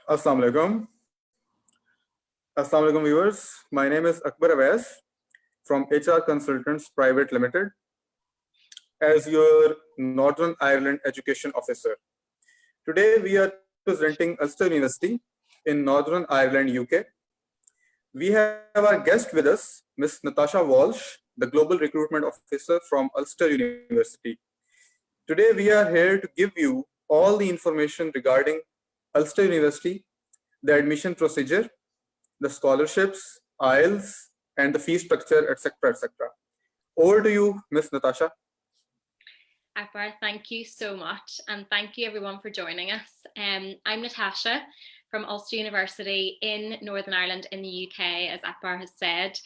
Assalamu alaikum. Assalamu alaikum viewers. My name is Akbar Awais from HR Consultants Private Limited as your Northern Ireland Education Officer. Today we are presenting Ulster University in Northern Ireland, UK. We have our guest with us, Ms. Natasha Walsh, the Global Recruitment Officer from Ulster University. Today we are here to give you all the information regarding Ulster University, the admission procedure, the scholarships, IELTS, and the fee structure, etc., etc. Over to you, Ms. Natasha. Akbar, thank you so much, and thank you everyone for joining us. I'm Natasha from Ulster University in Northern Ireland in the UK, as Akbar has said.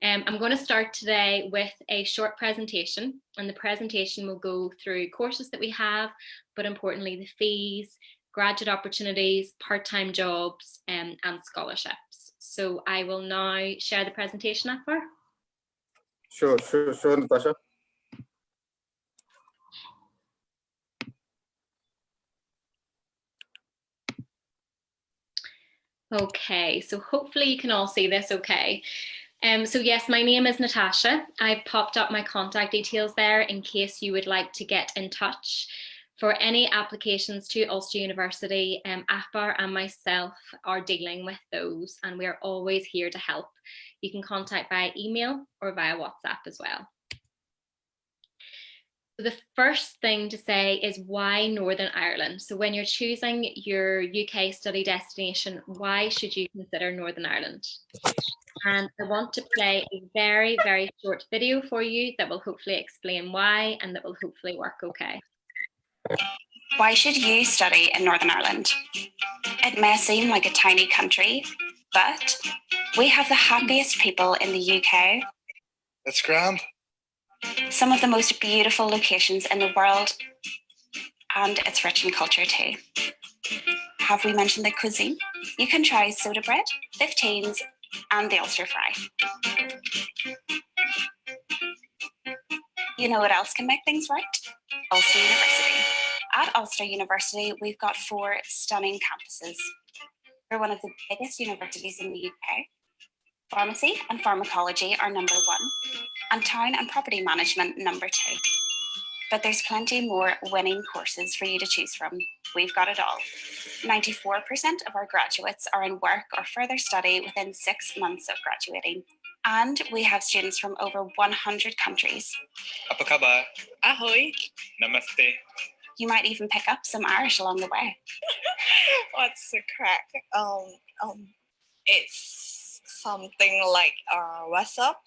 I'm going to start today with a short presentation, and the presentation will go through courses that we have, but importantly the fees, graduate opportunities, part-time jobs, and scholarships. So I will now share the presentation, Akbar. Sure, Natasha. Okay, so hopefully you can all see this okay. So yes, my name is Natasha. I've popped up my contact details there in case you would like to get in touch. For any applications to Ulster University, Akbar and myself are dealing with those, and we are always here to help. You can contact via email or via WhatsApp as well. The first thing to say is why Northern Ireland? So when you're choosing your UK study destination, why should you consider Northern Ireland? And I want to play a very, very short video for you that will hopefully explain why, and that will hopefully work okay. Why should you study in Northern Ireland? It may seem like a tiny country, but we have the happiest people in the UK. That's grand. Some of the most beautiful locations in the world, and it's rich in culture too. Have we mentioned the cuisine? You can try soda bread, 15s, and the Ulster fry. You know what else can make things right? Ulster University. At Ulster University, we've got 4 stunning campuses. We're one of the biggest universities in the UK. Pharmacy and pharmacology are number 1, and town and property management number 2. But there's plenty more winning courses for you to choose from. We've got it all. 94% of our graduates are in work or further study within 6 months of graduating. And we have students from over 100 countries. Apa kabar? Ahoy. Namaste. You might even pick up some Irish along the way. What's the crack? It's something like what's up?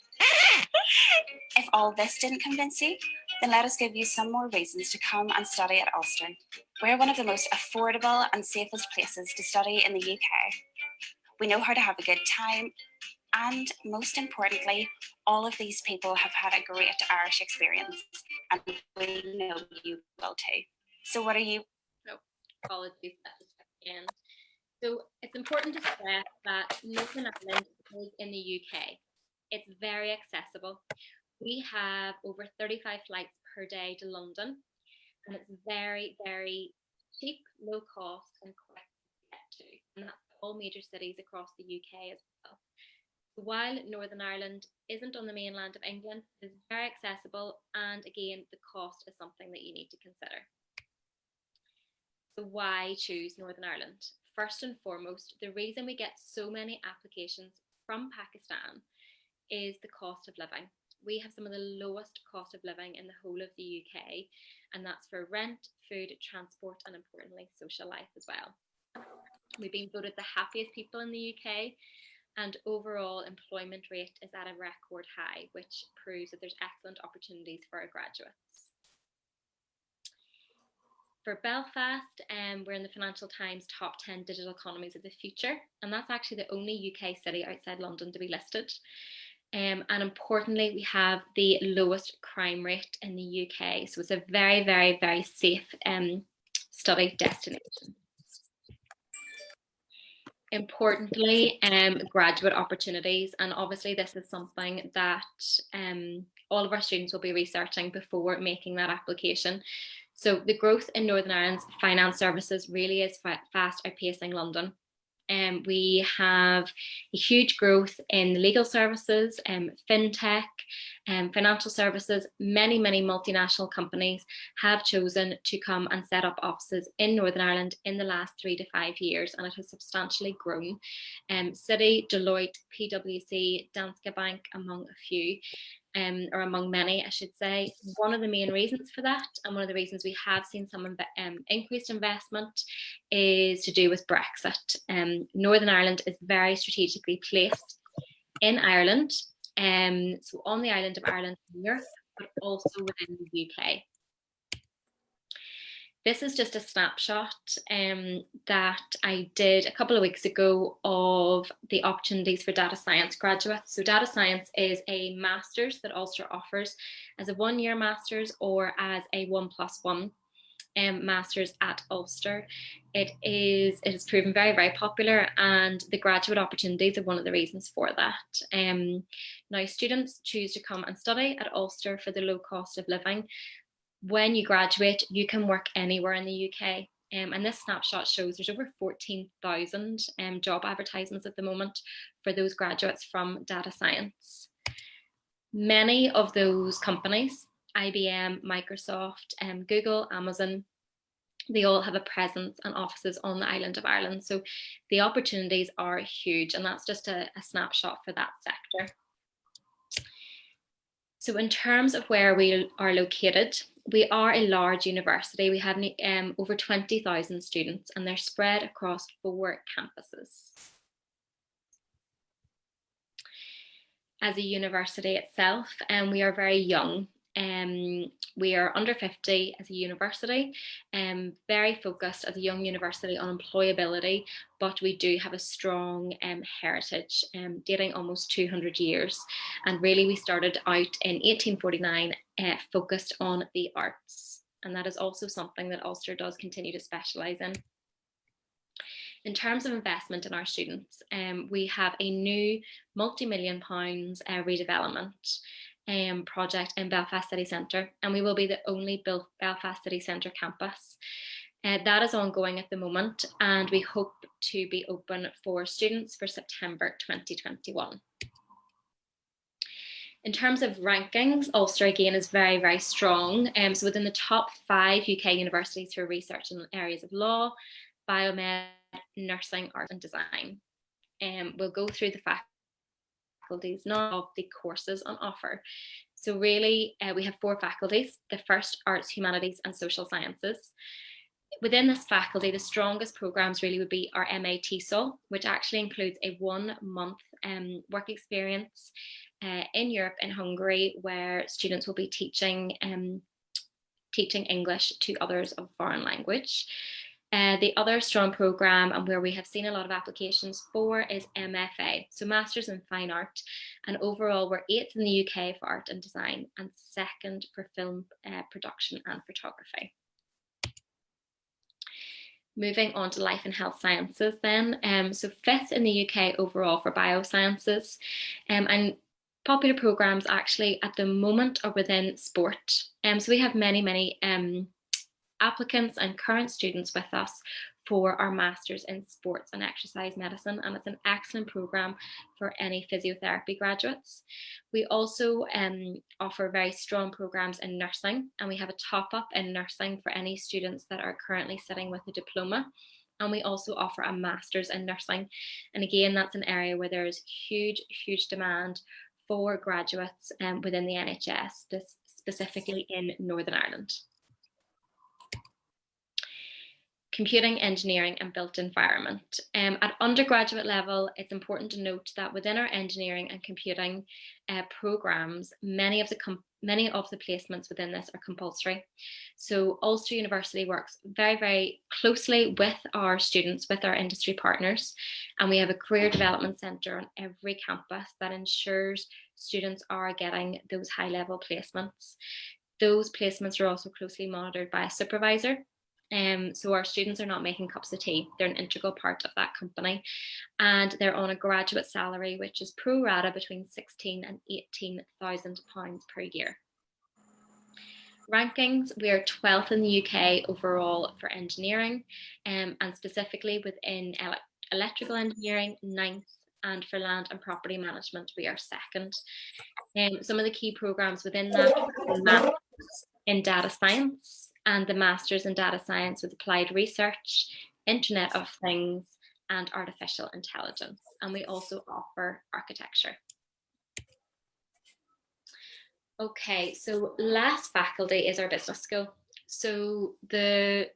If all this didn't convince you, then let us give you some more reasons to come and study at Ulster. We're one of the most affordable and safest places to study in the UK. We know how to have a good time, and most importantly, all of these people have had a great Irish experience, and we know you will too. So what are you? No, apologies, again. So it's important to stress that Northern Ireland is in the UK. It's very accessible. We have over 35 flights per day to London, and it's very, very cheap, low cost, and quick to get to. And that's all major cities across the UK as well. So while Northern Ireland isn't on the mainland of England, it is very accessible, and again, the cost is something that you need to consider. So why choose Northern Ireland? First and foremost, the reason we get so many applications from Pakistan is the cost of living. We have some of the lowest cost of living in the whole of the UK, and that's for rent, food, transport, and importantly, social life as well. We've been voted the happiest people in the UK, and overall employment rate is at a record high, which proves that there's excellent opportunities for our graduates. For Belfast, we're in the Financial Times top 10 digital economies of the future, and that's actually the only UK city outside London to be listed. And importantly, we have the lowest crime rate in the UK, so it's a very, very, very safe study destination. Importantly, graduate opportunities, and obviously this is something that all of our students will be researching before making that application. So the growth in Northern Ireland's finance services really is fast outpacing London. We have a huge growth in legal services, fintech, financial services. Many multinational companies have chosen to come and set up offices in Northern Ireland in the last 3 to 5 years, and it has substantially grown. Citi, Deloitte, PwC, Danske Bank, among a few. Or among many, I should say. One of the main reasons for that, and one of the reasons we have seen some increased investment, is to do with Brexit. Northern Ireland is very strategically placed in Ireland, so on the island of Ireland in Europe, but also within the UK. This is just a snapshot that I did a couple of weeks ago of the opportunities for data science graduates. So data science is a master's that Ulster offers as a 1-year master's or as a 1+1 master's at Ulster. It has proven very popular, and the graduate opportunities are one of the reasons for that. Now students choose to come and study at Ulster for the low cost of living. When you graduate, you can work anywhere in the UK. And this snapshot shows there's over 14,000 job advertisements at the moment for those graduates from data science. Many of those companies, IBM, Microsoft, Google, Amazon, they all have a presence and offices on the island of Ireland. So the opportunities are huge, and that's just a snapshot for that sector. So in terms of where we are located, we are a large university. We have over 20,000 students, and they're spread across 4 campuses. As a university itself, we are very young. We are under 50 as a university, very focused as a young university on employability, but we do have a strong heritage dating almost 200 years. And really we started out in 1849 focused on the arts. And that is also something that Ulster does continue to specialise in. In terms of investment in our students, we have a new multi-million pounds redevelopment project in Belfast City Centre, and we will be the only Belfast City Centre campus. That is ongoing at the moment, and we hope to be open for students for September 2021. In terms of rankings, Ulster again is very strong. So within the top 5 UK universities for research in areas of law, biomed, nursing, art and design. We'll go through the faculties now of the courses on offer. So really we have 4 faculties. The first, arts, humanities and social sciences. Within this faculty, the strongest programs really would be our MA TESOL, which actually includes a 1-month work experience in Europe, in Hungary, where students will be teaching English to others of foreign language. The other strong programme, and where we have seen a lot of applications for, is MFA, so Masters in Fine Art, and overall we're 8th in the UK for art and design, and 2nd for film production and photography. Moving on to life and health sciences then, so 5th in the UK overall for biosciences, and popular programmes actually at the moment are within sport. So we have many applicants and current students with us for our Masters in Sports and Exercise Medicine, and it's an excellent programme for any physiotherapy graduates. We also offer very strong programmes in nursing, and we have a top-up in nursing for any students that are currently sitting with a diploma. And we also offer a Masters in Nursing, and again that's an area where there is huge demand for graduates within the NHS, specifically in Northern Ireland. Computing, engineering and built environment. At undergraduate level, it's important to note that within our engineering and computing programmes, many of the placements within this are compulsory. So Ulster University works very closely with our students, with our industry partners, and we have a career development centre on every campus that ensures students are getting those high-level placements. Those placements are also closely monitored by a supervisor. So our students are not making cups of tea, they're an integral part of that company, and they're on a graduate salary which is pro rata between £16,000 and £18,000 per year. rankings, we are 12th in the UK overall for engineering, and specifically within electrical engineering, 9th, and for land and property management, we are 2nd. Some of the key programs within that are in data science and the Masters in Data Science with Applied Research, Internet of Things, and Artificial Intelligence. And we also offer architecture. Okay, so last faculty is our business school. So it's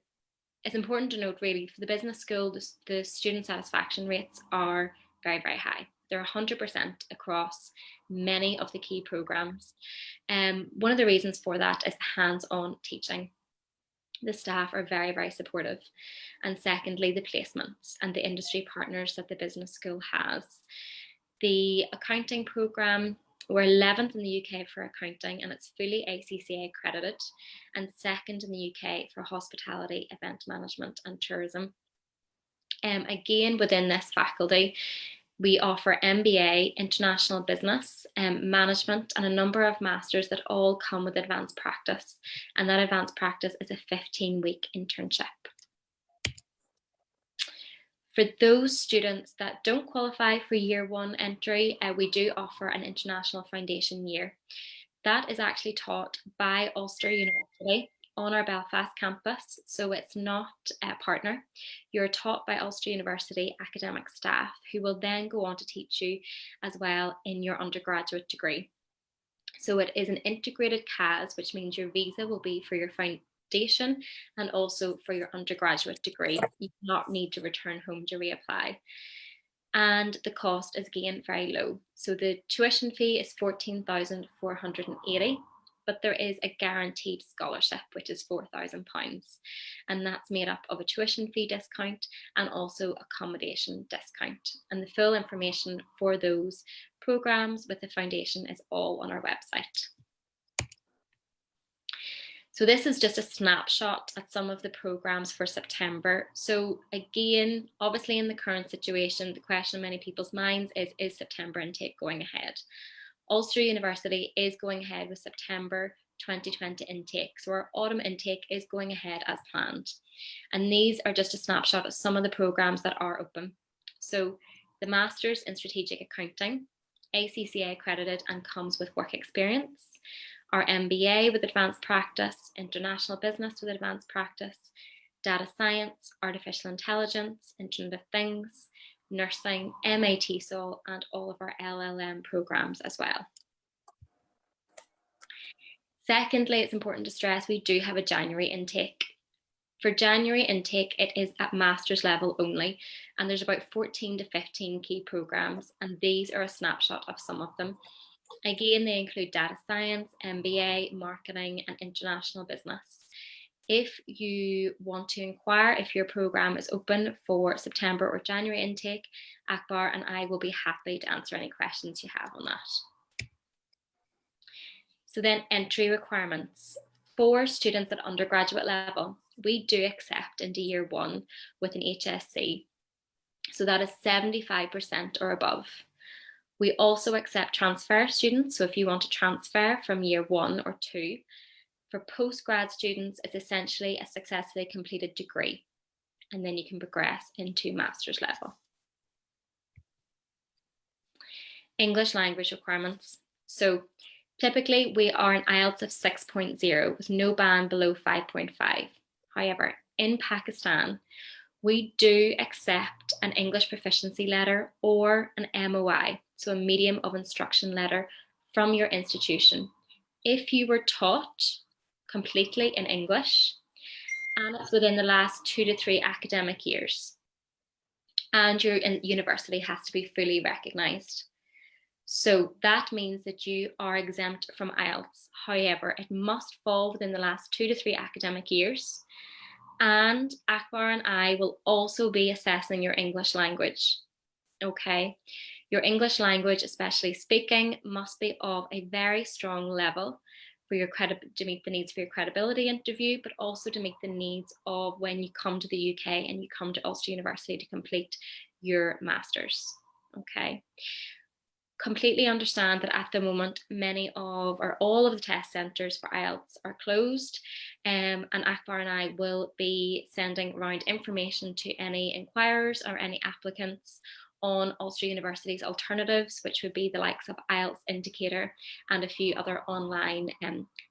important to note really for the business school, the student satisfaction rates are very, very high. They're 100% across many of the key programs. One of the reasons for that is hands-on teaching. The staff are very, very supportive. And secondly, the placements and the industry partners that the business school has. The accounting program, we're 11th in the UK for accounting, and it's fully ACCA accredited, and 2nd in the UK for hospitality, event management and tourism. Again, within this faculty, we offer MBA, international business, management, and a number of masters that all come with advanced practice. And that advanced practice is a 15-week internship. For those students that don't qualify for year 1 entry, we do offer an international foundation year. That is actually taught by Ulster University on our Belfast campus, so it's not a partner. You're taught by Ulster University academic staff who will then go on to teach you as well in your undergraduate degree. So it is an integrated CAS, which means your visa will be for your foundation and also for your undergraduate degree. You do not need to return home to reapply. And the cost is again very low. So the tuition fee is £14,480, but there is a guaranteed scholarship, which is £4,000. And that's made up of a tuition fee discount and also accommodation discount. And the full information for those programs with the foundation is all on our website. So this is just a snapshot at some of the programs for September. So again, obviously in the current situation, the question in many people's minds is September intake going ahead? Ulster University is going ahead with September 2020 intake. So our autumn intake is going ahead as planned. And these are just a snapshot of some of the programs that are open. So the Masters in Strategic Accounting, ACCA accredited and comes with work experience. Our MBA with advanced practice, international business with advanced practice, data science, artificial intelligence, Internet of Things, nursing, MATESOL, and all of our LLM programs as well. Secondly, it's important to stress we do have a January intake. For January intake, it is at master's level only, and there's about 14 to 15 key programs, and these are a snapshot of some of them. Again, they include data science, MBA, marketing, and international business. If you want to inquire if your program is open for September or January intake, Akbar and I will be happy to answer any questions you have on that. So then entry requirements. For students at undergraduate level, we do accept into year 1 with an HSC. So that is 75% or above. We also accept transfer students. So if you want to transfer from year 1 or 2, for postgrad students, it's essentially a successfully completed degree, and then you can progress into master's level. English language requirements. So typically we are an IELTS of 6.0 with no band below 5.5. However, in Pakistan, we do accept an English proficiency letter or an MOI, so a medium of instruction letter from your institution. If you were taught completely in English, and it's within the last 2 to 3 academic years, and your university has to be fully recognised. So that means that you are exempt from IELTS. However, it must fall within the last 2 to 3 academic years. And Akbar and I will also be assessing your English language. Okay, your English language, especially speaking, must be of a very strong level for your to meet the needs for your credibility interview, but also to meet the needs of when you come to the UK and you come to Ulster University to complete your masters. Okay. completely understand that at the moment, many of or all of the test centres for IELTS are closed, and Akbar and I will be sending around information to any inquirers or any applicants on Ulster University's alternatives, which would be the likes of IELTS Indicator and a few other online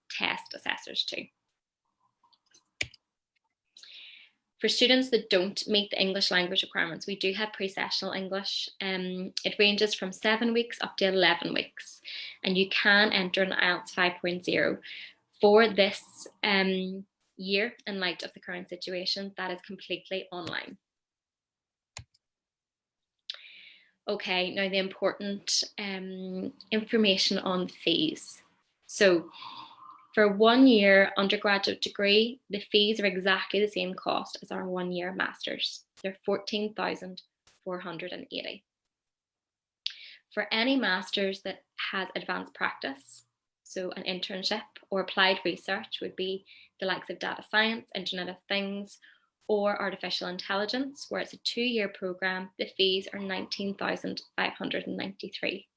test assessors too. For students that don't meet the English language requirements, we do have pre-sessional English. It ranges from 7 weeks up to 11 weeks, and you can enter an IELTS 5.0 for this year in light of the current situation. That is completely online. Okay, now the important information on fees. So for a 1 year undergraduate degree, the fees are exactly the same cost as our 1 year masters. They're 14,480. For any masters that has advanced practice, so an internship or applied research would be the likes of data science, Internet of Things, or artificial intelligence, where it's a 2-year program, the fees are 19,593.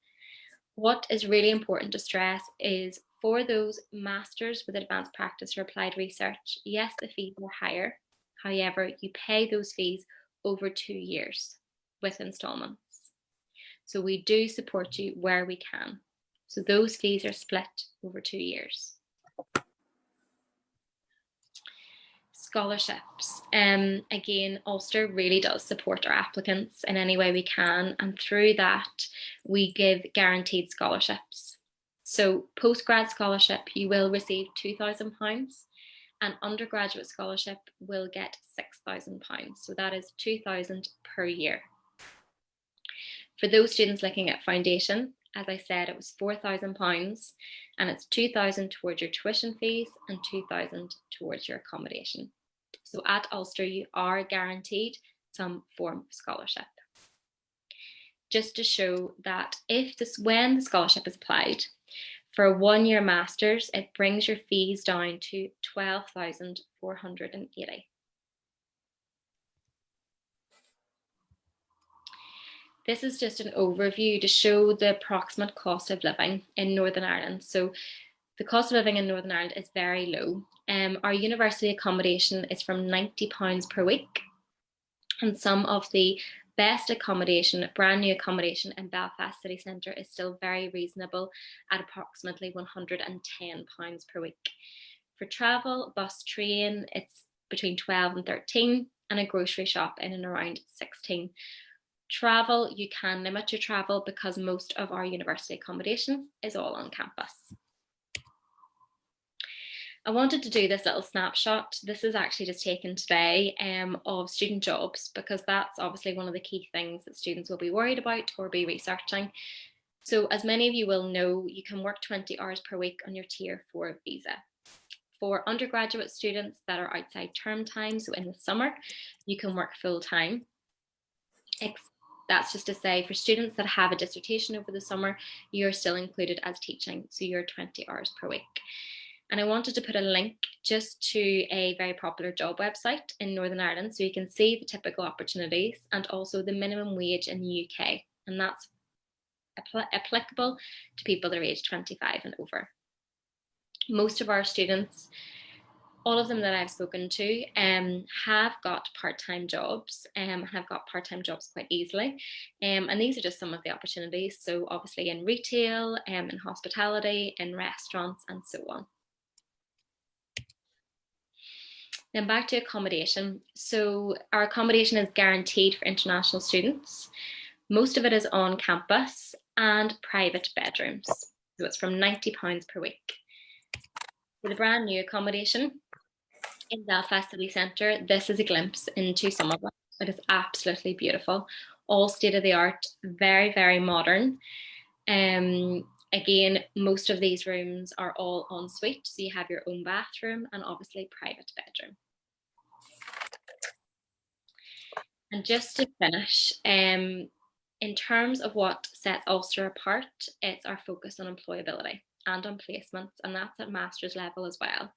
What is really important to stress is for those masters with advanced practice or applied research, yes, the fees are higher. However, you pay those fees over 2 years with installments. So we do support you where we can. So those fees are split over 2 years. Scholarships. Again, Ulster really does support our applicants in any way we can, and through that we give guaranteed scholarships. So postgrad scholarship, you will receive £2,000, and undergraduate scholarship will get £6,000. So that is £2,000 per year. For those students looking at foundation, as I said, it was £4,000, and it's £2,000 towards your tuition fees and £2,000 towards your accommodation. So at Ulster, you are guaranteed some form of scholarship. Just to show that when the scholarship is applied for a 1 year masters, it brings your fees down to 12,480. This is just an overview to show the approximate cost of living in Northern Ireland. So the cost of living in Northern Ireland is very low. Our university accommodation is from £90 per week, and some of the best accommodation, brand new accommodation in Belfast city centre is still very reasonable at approximately £110 per week. For travel, bus, train, it's between 12 and 13, and a grocery shop in and around 16. Travel, you can limit your travel because most of our university accommodation is all on campus. I wanted to do this little snapshot. This is actually just taken today of student jobs, because that's obviously one of the key things that students will be worried about or be researching. So as many of you will know, you can work 20 hours per week on your Tier 4 visa. For undergraduate students that are outside term time, so in the summer, you can work full time. That's just to say, for students that have a dissertation over the summer, you're still included as teaching, so you're 20 hours per week. And I wanted to put a link just to a very popular job website in Northern Ireland, so you can see the typical opportunities and also the minimum wage in the UK. And that's applicable to people that are aged 25 and over. Most of our students, all of them that I've spoken to, have got part-time jobs and have got part-time jobs quite easily. And these are just some of the opportunities. So obviously in retail, in hospitality, in restaurants, and so on. Then back to accommodation. So our accommodation is guaranteed for international students. Most of it is on campus and private bedrooms. So it's from £90 per week. For the brand new accommodation in Belfast city centre, this is a glimpse into some of it. It is absolutely beautiful. All state of the art, very, very modern. Again, most of these rooms are all en suite, so you have your own bathroom and obviously private bedroom. And just to finish, in terms of what sets Ulster apart, it's our focus on employability and on placements, and that's at master's level as well.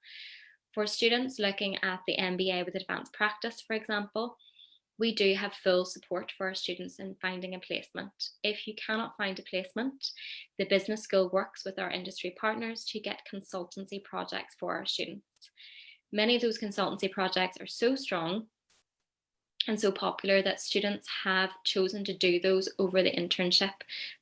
For students looking at the MBA with advanced practice, for example, we do have full support for our students in finding a placement. If you cannot find a placement, the business school works with our industry partners to get consultancy projects for our students. Many of those consultancy projects are so strong and so popular that students have chosen to do those over the internship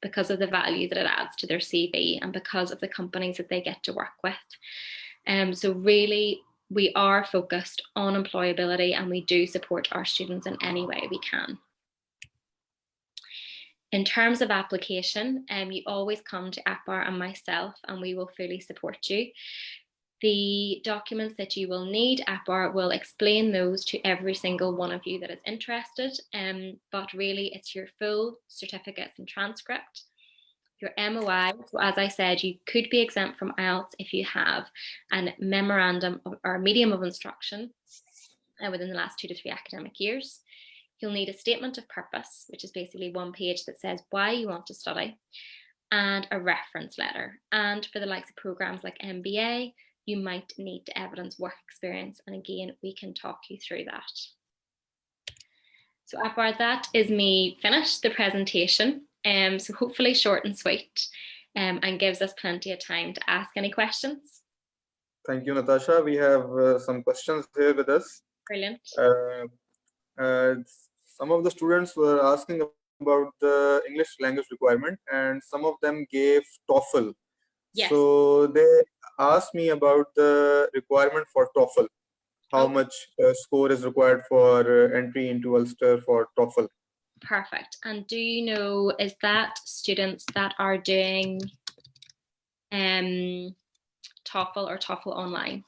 because of the value that it adds to their CV and because of the companies that they get to work with. So really, we are focused on employability and we do support our students in any way we can. In terms of application, you always come to APAR and myself and we will fully support you. The documents that you will need, APAR will explain those to every single one of you that is interested, but really it's your full certificates and transcript, your MOI. So as I said, you could be exempt from IELTS if you have a memorandum or medium of instruction within the last 2 to 3 academic years. You'll need a statement of purpose, which is basically one page that says why you want to study, and a reference letter. And for the likes of programs like MBA, you might need to evidence work experience. And again, we can talk you through that. So Akbar, that is me finished the presentation. So hopefully short and sweet, and gives us plenty of time to ask any questions. Thank you, Natasha. We have some questions here with us. Brilliant. Some of the students were asking about the English language requirement, and some of them gave TOEFL. Yes. So they asked me about the requirement for TOEFL. How much score is required for entry into Ulster for TOEFL? Perfect. And do you know, is that students that are doing TOEFL or TOEFL online?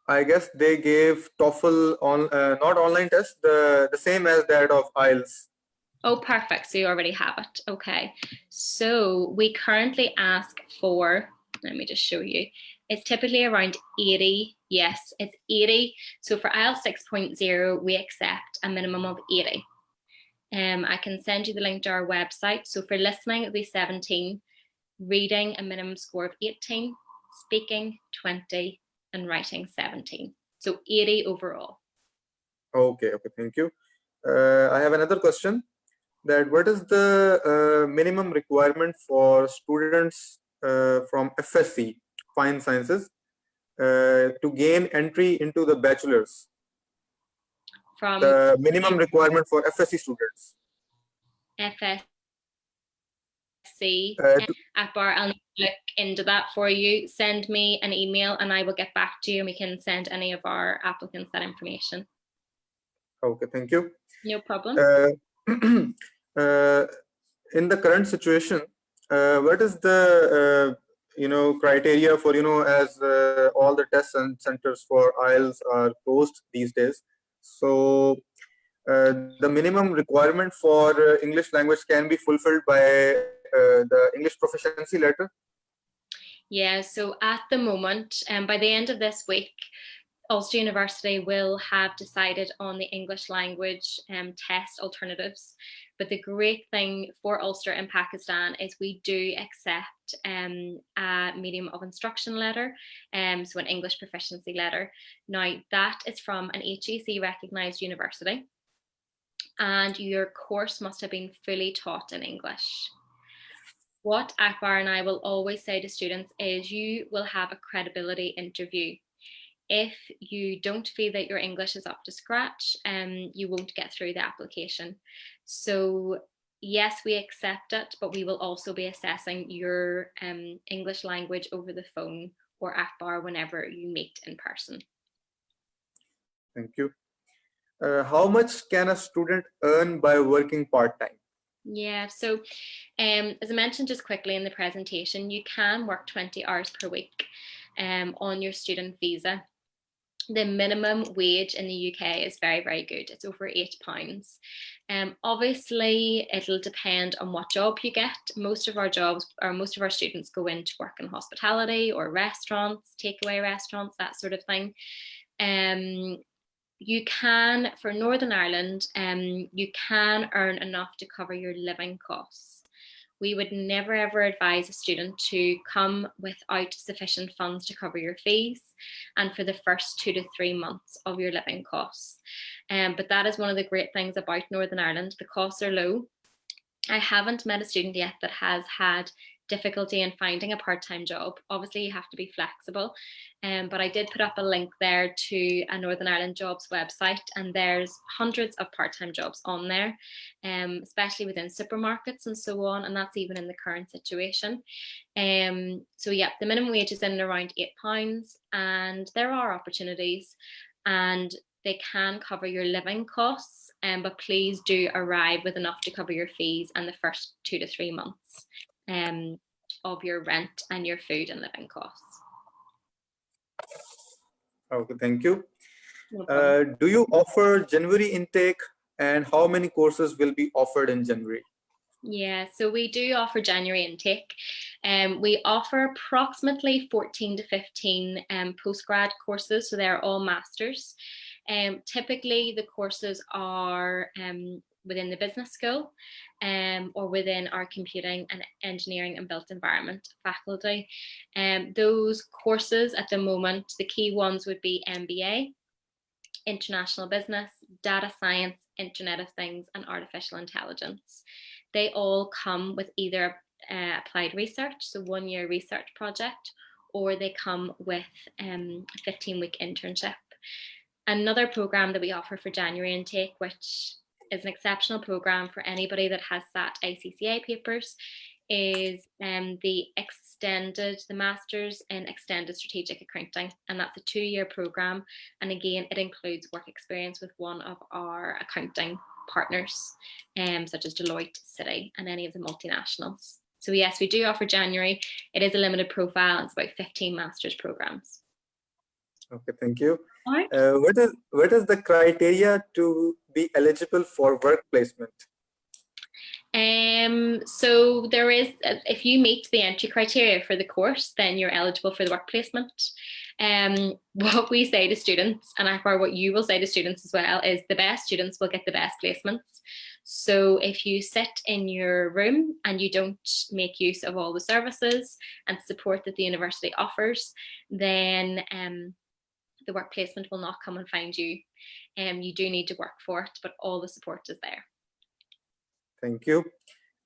I guess they gave TOEFL on not online test, the same as that of IELTS. Oh, perfect. So you already have it. Okay. So we currently ask for, let me just show you. It's typically around 80. Yes, it's 80. So for IELTS 6.0, we accept a minimum of 80. I can send you the link to our website. So for listening, it'll be 17, reading a minimum score of 18, speaking 20, and writing 17. So 80 overall. Okay, thank you. I have another question. That what is the minimum requirement for students from FSC, Fine Sciences, to gain entry into the bachelor's? From the minimum requirement for FSC students. FSC, Akbar, I'll look into that for you. Send me an email and I will get back to you and we can send any of our applicants that information. Okay, thank you. No problem. In the current situation, what is the criteria for as all the test centers for IELTS are closed these days? So the minimum requirement for English language can be fulfilled by the English proficiency letter? Yeah, so at the moment, by the end of this week, Ulster University will have decided on the English language test alternatives. But the great thing for Ulster in Pakistan is we do accept a medium of instruction letter, so an English proficiency letter. Now that is from an HEC recognised university and your course must have been fully taught in English. What Akbar and I will always say to students is you will have a credibility interview. If you don't feel that your English is up to scratch, you won't get through the application. So yes, we accept it, but we will also be assessing your English language over the phone or Akbar whenever you meet in person. Thank you. How much can a student earn by working part-time? Yeah, so as I mentioned just quickly in the presentation, you can work 20 hours per week on your student visa. The minimum wage in the UK is very, very good. It's over £8. Obviously, it'll depend on what job you get. Most of our jobs, or most of our students go in to work in hospitality or restaurants, takeaway restaurants, that sort of thing. You can, for Northern Ireland, you can earn enough to cover your living costs. We would never ever advise a student to come without sufficient funds to cover your fees and for the first 2 to 3 months of your living costs. But that is one of the great things about Northern Ireland. The costs are low. I haven't met a student yet that has had difficulty in finding a part-time job. Obviously you have to be flexible, but I did put up a link there to a Northern Ireland jobs website, and there's hundreds of part-time jobs on there, especially within supermarkets and so on, and that's even in the current situation. So yeah, the minimum wage is in and around £8, and there are opportunities and they can cover your living costs, but please do arrive with enough to cover your fees and the first 2 to 3 months of your rent and your food and living costs. Okay, thank you. No problem. Do you offer January intake, and how many courses will be offered in January? Yeah, so we do offer January intake. We offer approximately 14 to 15 postgrad courses, so they're all masters. Typically the courses are within the business school or within our computing and engineering and built environment faculty. Those courses at the moment, the key ones would be MBA, international business, data science, Internet of Things, and artificial intelligence. They all come with either applied research, so 1-year research project, or they come with a 15-week internship. Another program that we offer for January intake, which is an exceptional program for anybody that has sat ACCA papers, is the Masters in Extended Strategic Accounting, and that's a 2-year program, and again it includes work experience with one of our accounting partners, such as Deloitte, Citi, and any of the multinationals. So yes, we do offer January. It is a limited profile. It's about 15 masters programs. Okay, thank you. All right. What is the criteria to be eligible for work placement? So there is, if you meet the entry criteria for the course, then you're eligible for the work placement. What we say to students, and what you will say to students as well, is the best students will get the best placements. So if you sit in your room and you don't make use of all the services and support that the university offers, then the work placement will not come and find you. You do need to work for it, but all the support is there. Thank you.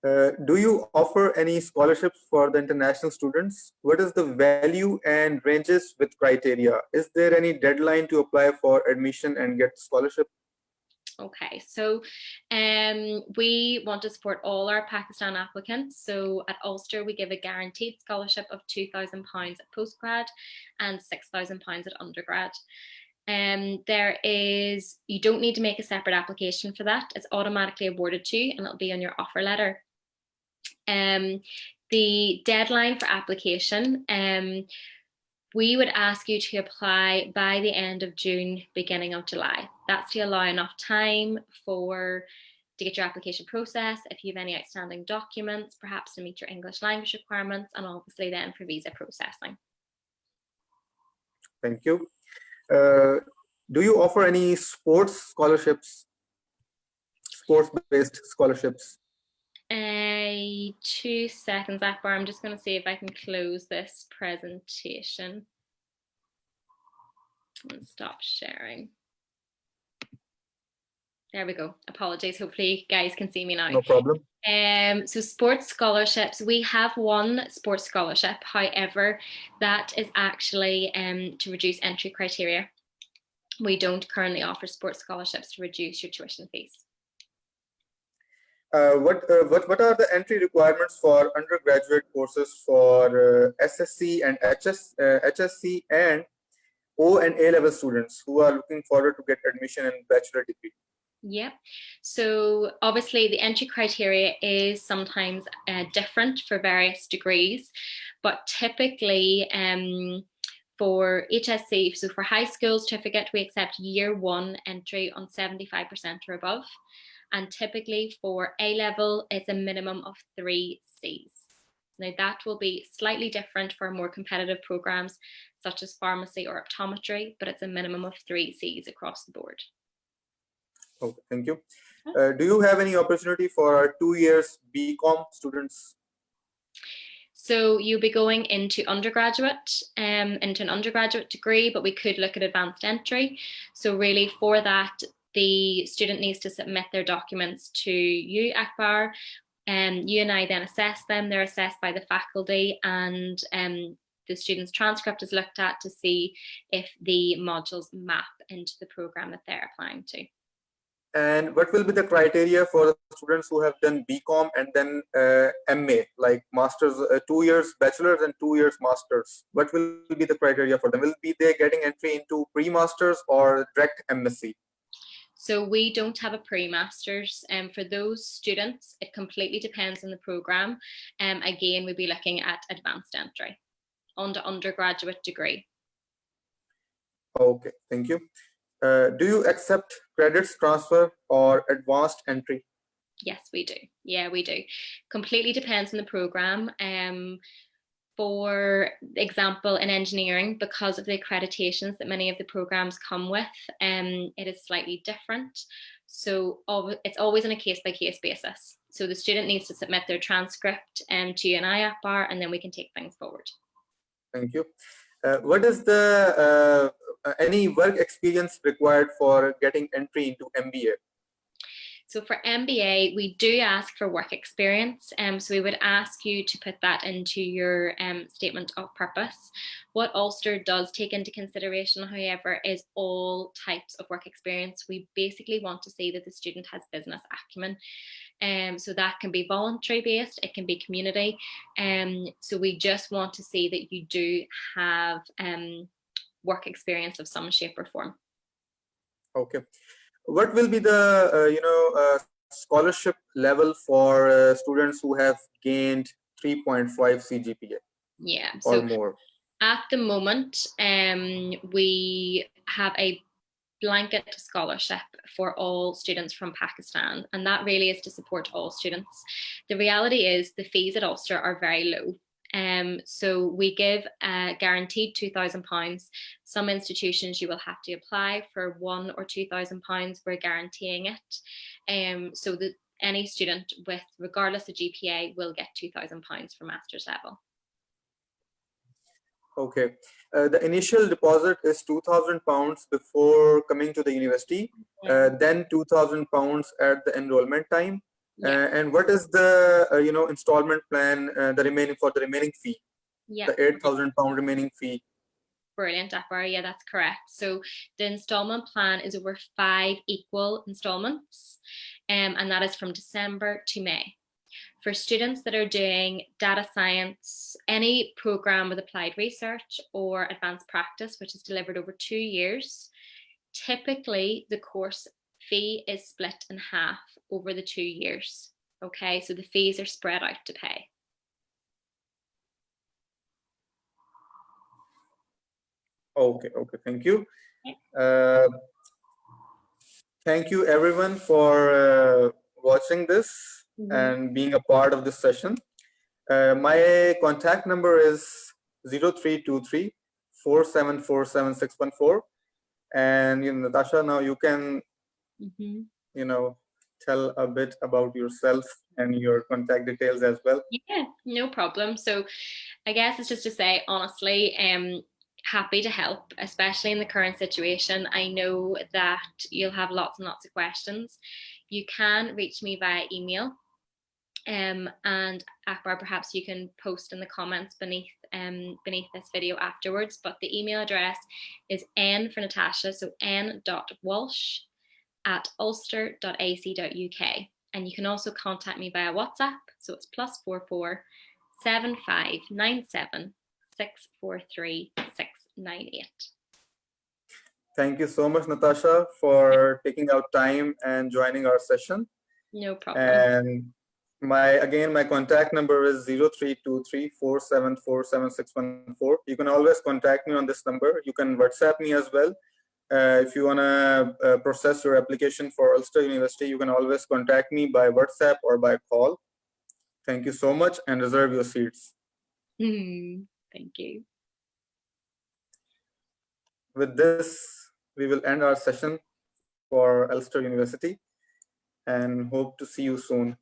Do you offer any scholarships for the international students? What is the value and ranges with criteria? Is there any deadline to apply for admission and get scholarship? Okay, so we want to support all our Pakistan applicants. So at Ulster, we give a guaranteed scholarship of £2,000 at postgrad and £6,000 at undergrad. You don't need to make a separate application for that. It's automatically awarded to you and it'll be on your offer letter. The deadline for application, we would ask you to apply by the end of June, beginning of July. That's to allow enough time to get your application process, if you have any outstanding documents, perhaps to meet your English language requirements, and obviously then for visa processing. Thank you. Do you offer any sports scholarships, sports-based scholarships? 2 seconds, Akbar. I'm just going to see if I can close this presentation and stop sharing. There we go. Apologies. Hopefully you guys can see me now. No problem. So sports scholarships, we have one sports scholarship. However, that is actually to reduce entry criteria. We don't currently offer sports scholarships to reduce your tuition fees. What are the entry requirements for undergraduate courses for SSC and HSC and O and A level students who are looking forward to get admission in bachelor degree? Yeah, so obviously the entry criteria is sometimes different for various degrees, but typically for HSC, so for high school certificate, we accept year 1 entry on 75% or above. And typically for A level, it's a minimum of 3 Cs. Now that will be slightly different for more competitive programs such as pharmacy or optometry, but it's a minimum of 3 Cs across the board. Okay, thank you. Do you have any opportunity for our 2 years BCom students So you'll be going into into an undergraduate degree, but we could look at advanced entry. So really for that, the student needs to submit their documents to you, Akbar. You and I then assess them. They're assessed by the faculty, and the student's transcript is looked at to see if the modules map into the program that they're applying to. And what will be the criteria for the students who have done BCom and then MA, like masters, 2 years bachelor's and 2 years masters? What will be the criteria for them? Will be they getting entry into pre-masters or direct MSc? So we don't have a pre-masters, and for those students, it completely depends on the program. Again, we'll be looking at advanced entry on the undergraduate degree. Okay, thank you. Do you accept credits transfer or advanced entry? Yes, we do. Yeah, we do. Completely depends on the program. For example, in engineering, because of the accreditations that many of the programs come with, it is slightly different. So it's always on a case-by-case basis. So the student needs to submit their transcript to an IAPR, and then we can take things forward. Thank you. What is the any work experience required for getting entry into MBA? So for MBA, we do ask for work experience. So we would ask you to put that into your statement of purpose. What Ulster does take into consideration, however, is all types of work experience. We basically want to see that the student has business acumen. So that can be voluntary based, it can be community. So we just want to see that you do have work experience of some shape or form. Okay. What will be the scholarship level for students who have gained 3.5 CGPA? Yeah, or so more? At the moment, we have a blanket scholarship for all students from Pakistan, and that really is to support all students. The reality is the fees at Ulster are very low. So we give a guaranteed £2,000. Some institutions you will have to apply for £1,000 or £2,000. We're guaranteeing it, so that any student with, regardless of GPA, will get £2,000 for master's level. Okay. The initial deposit is £2,000 before coming to the university, then £2,000 at the enrollment time. Yeah. And what is the installment plan, the remaining fee? Yeah. The £8,000 remaining fee. Brilliant, Akbar. Yeah, that's correct. So the installment plan is over 5 equal installments, and that is from December to May. For students that are doing data science, any program with applied research or advanced practice, which is delivered over 2 years, typically the course fee is split in half over the 2 years. Okay, so the fees are spread out to pay. Okay, thank you. Thank you everyone for watching this and being a part of this session. My contact number is 0323 4747614. And Natasha, now you can tell a bit about yourself and your contact details as well. Yeah, no problem. So I guess it's just to say, honestly, happy to help, especially in the current situation. I know that you'll have lots and lots of questions. You can reach me via email, and Akbar, perhaps you can post in the comments beneath this video afterwards. But the email address is n for Natasha, so n.walsh@ulster.ac.uk, and you can also contact me via WhatsApp. So it's +44 7597 643 698. Thank you so much, Natasha, for taking out time and joining our session. No problem. And my contact number is 0323 4747614. You can always contact me on this number. You can WhatsApp me as well. If you want to process your application for Ulster University, you can always contact me by WhatsApp or by call. Thank you so much, and reserve your seats. Thank you. With this, we will end our session for Ulster University and hope to see you soon.